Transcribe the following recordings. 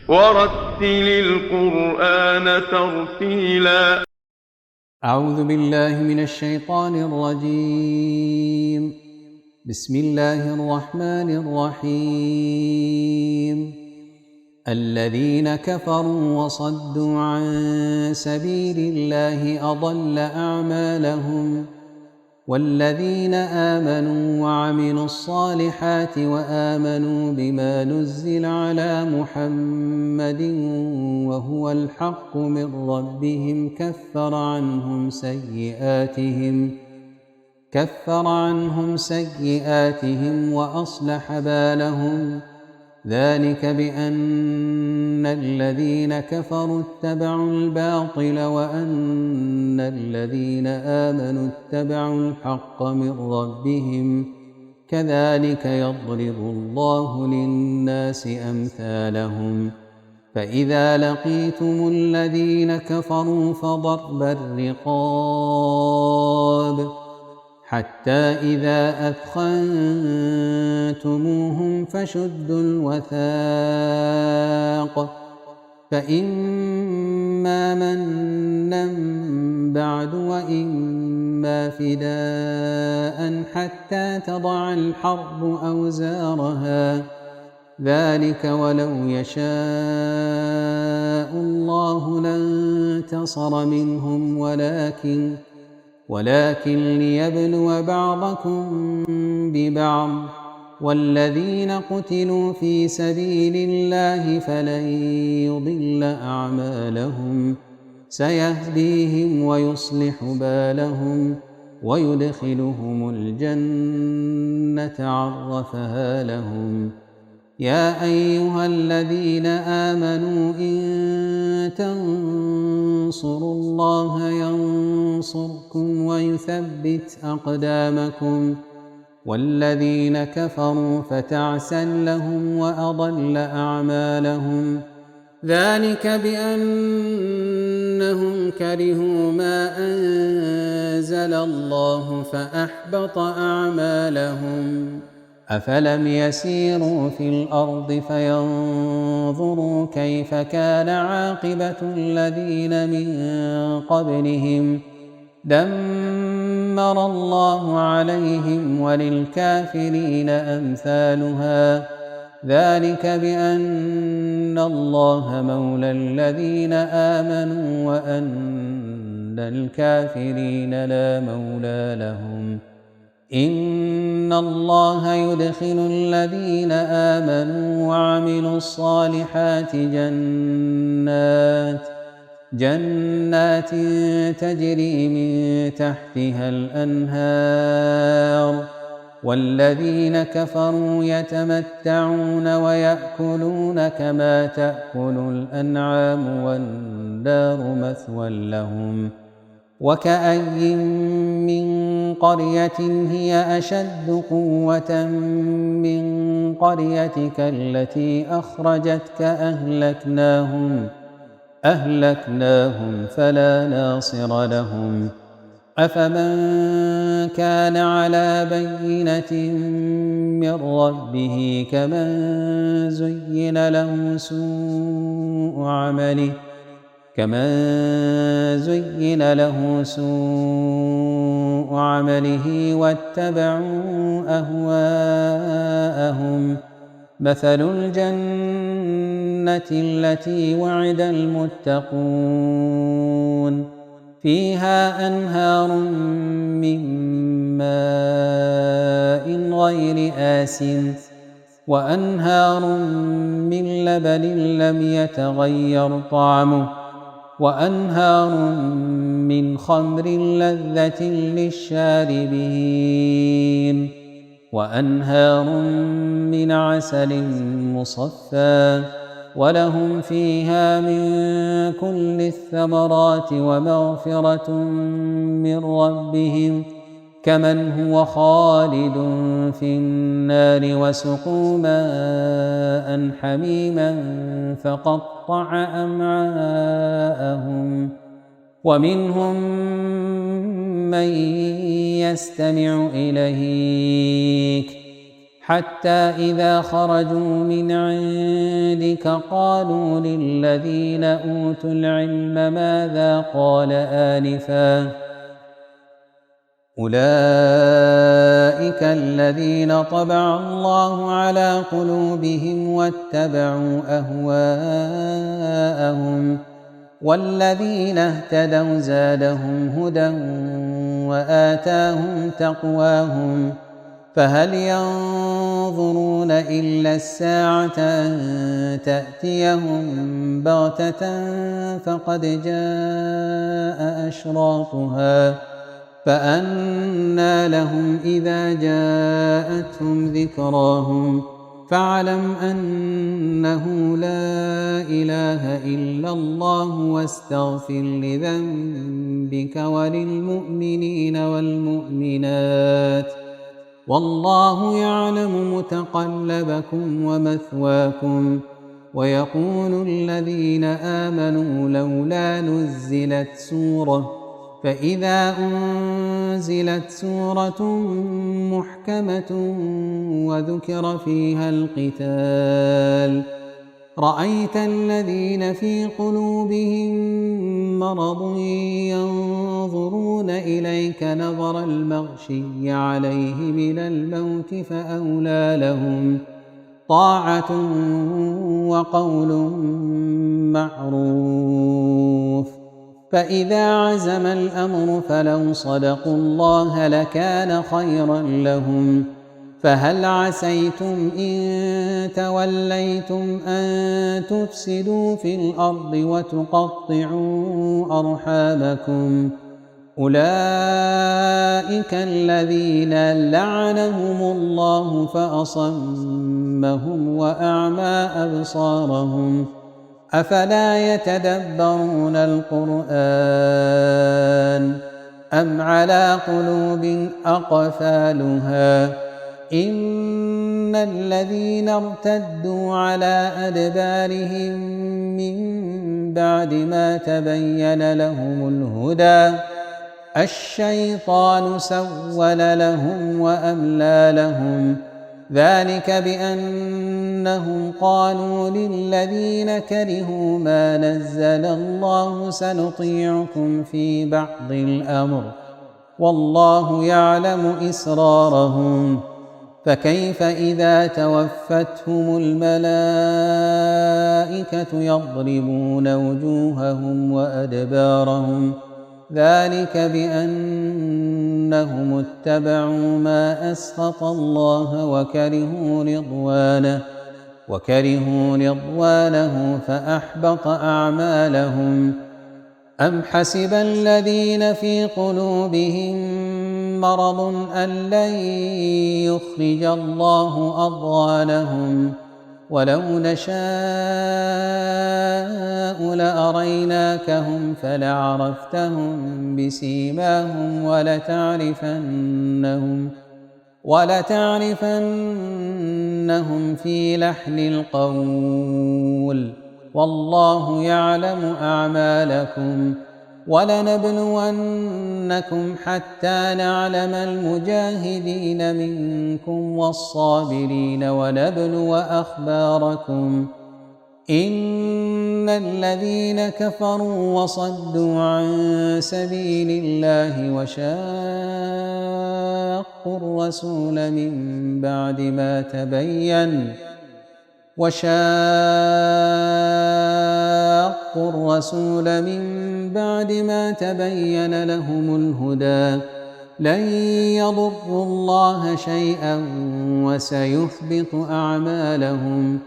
ورتل القرآن ترتيلا. أعوذ بالله من الشيطان الرجيم. بسم الله الرحمن الرحيم. الذين كفروا وصدوا عن سبيل الله أضل أعمالهم، والذين آمنوا وعملوا الصالحات وآمنوا بما نزل على محمد وهو الحق من ربهم كفر عنهم سيئاتهم وأصلح بالهم. ذلك بأن الذين كفروا اتبعوا الباطل وأن الذين آمنوا اتبعوا الحق من ربهم، كذلك يضرب الله للناس أمثالهم. فإذا لقيتم الذين كفروا فضرب الرقاب حتى إذا أثخنتموهم فشدوا الوثاق، فإما منا بعد وإما فداء حتى تضع الحرب أوزارها. ذلك ولو يشاء الله لانتصر منهم ولكن ليبلو بعضكم ببعض. والذين قتلوا في سبيل الله فلن يضل أعمالهم، سيهديهم ويصلح بالهم ويدخلهم الجنة عرفها لهم. يا أيها الذين آمنوا إن تنصروا الله ينصركم ويثبت أقدامكم. والذين كفروا فتعسا لهم وأضل أعمالهم. ذلك بأنهم كرهوا ما أنزل الله فأحبط أعمالهم. أفلم يسيروا في الأرض فينظروا كيف كان عاقبة الذين من قبلهم، دمر الله عليهم وللكافرين أمثالها. ذلك بأن الله مولى الذين آمنوا وأن الكافرين لا مولى لهم. إن الله يدخل الذين آمنوا وعملوا الصالحات جنات تجري من تحتها الأنهار. والذين كفروا يتمتعون ويأكلون كما تأكل الأنعام والنار مثوى لهم. وكأين من قرية هي أشد قوة من قريتك التي أخرجتك أهلكناهم فلا ناصر لهم. أفمن كان على بينة من ربه كمن زين له سوء عمله واتبعوا أهواءهم. مثل الجنة التي وعد المتقون فيها أنهار من ماء غير آسن وأنهار من لبن لم يتغير طعمه وأنهار من خمر لذة للشاربين وأنهار من عسل مصفى ولهم فيها من كل الثمرات ومغفرة من ربهم كمن هو خالد في النار وسقوا ماء حميما فقطع أمعاءهم. ومنهم من يستمع إليك حتى إذا خرجوا من عندك قالوا للذين أوتوا العلم ماذا قال آنفا أولئك الذين طبع الله على قلوبهم واتبعوا أهواءهم والذين اهتدوا زادهم هدى وآتاهم تقواهم فهل ينظرون إلا الساعة أن تأتيهم بغتة فقد جاء أشراطها فأنى لهم إذا جاءتهم ذكراهم فاعلم أنه لا إله إلا الله واستغفر لذنبك وللمؤمنين والمؤمنات والله يعلم متقلبكم ومثواكم ويقول الذين آمنوا لولا نزلت سورة فإذا أنزلت سورة محكمة وذكر فيها القتال رأيت الذين في قلوبهم مرض ينظرون إليك نظر المغشي عليه من الموت فأولى لهم طاعة وقول معروف فإذا عزم الأمر فلو صدقوا الله لكان خيرا لهم فهل عسيتم إن توليتم أن تفسدوا في الأرض وتقطعوا أرحامكم أولئك الذين لعنهم الله فأصمهم وأعمى أبصارهم أفلا يتدبرون القرآن أم على قلوب أقفالها إن الذين ارتدوا على أدبارهم من بعد ما تبين لهم الهدى الشيطان سول لهم وأملى لهم ذلك بأنهم قالوا للذين كرهوا ما نزل الله سنطيعكم في بعض الأمر والله يعلم إسرارهم فكيف إذا توفتهم الملائكة يضربون وجوههم وأدبارهم ذلك بأنهم اتبعوا ما أسخط الله وكرهوا رضوانه فأحبط أعمالهم أم حسب الذين في قلوبهم مرض أن لن يخرج الله أضغانهم ولو نشاء لأريناكهم فلعرفتهم بسيماهم ولتعرفنهم في لحن القول والله يعلم أعمالكم ولنبلونكم حتى نعلم المجاهدين منكم والصابرين ونبلو أخباركم إن الذين كفروا وصدوا عن سبيل الله وشاقوا الرسول من بعد ما تبين لهم الهدى لن يضروا الله شيئا وسيحبط أعمالهم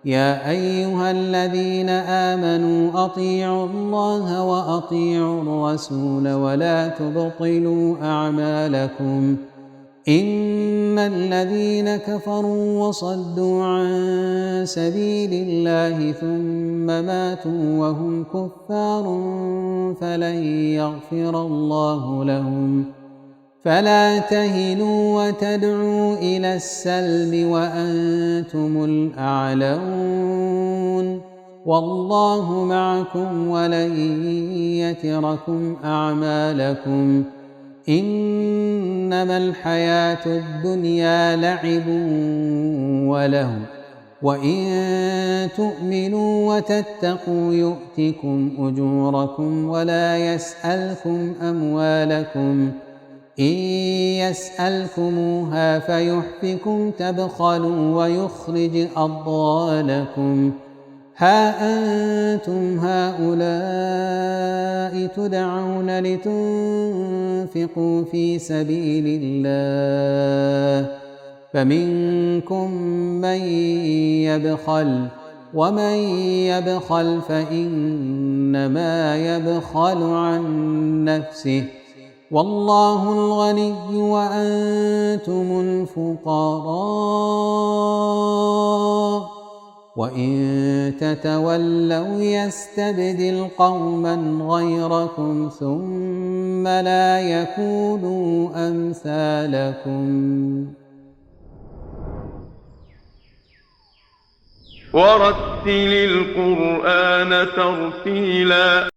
يا أيها الذين آمنوا أطيعوا الله وأطيعوا الرسول ولا تبطلوا أعمالكم إن الذين كفروا وصدوا عن سبيل الله ثم ماتوا وهم كفار فلن يغفر الله لهم فلا تهنوا وتدعوا إلى السلم وأنتم الأعلون والله معكم ولن يتركم أعمالكم إنما الحياة الدنيا لعب ولهو وإن تؤمنوا وتتقوا يؤتكم أجوركم ولا يسألكم أموالكم إن يسألكموها فيحفكم تبخلوا ويخرج أضغانكم ها أنتم هؤلاء تدعون لتنفقوا في سبيل الله فمنكم من يبخل ومن يبخل فإنما يبخل عن نفسه والله الغني وأنتم الفقراء وإن تتولوا يستبدل قوما غيركم ثم لا يكونوا أمثالكم. ورتل القرآن ترتيلا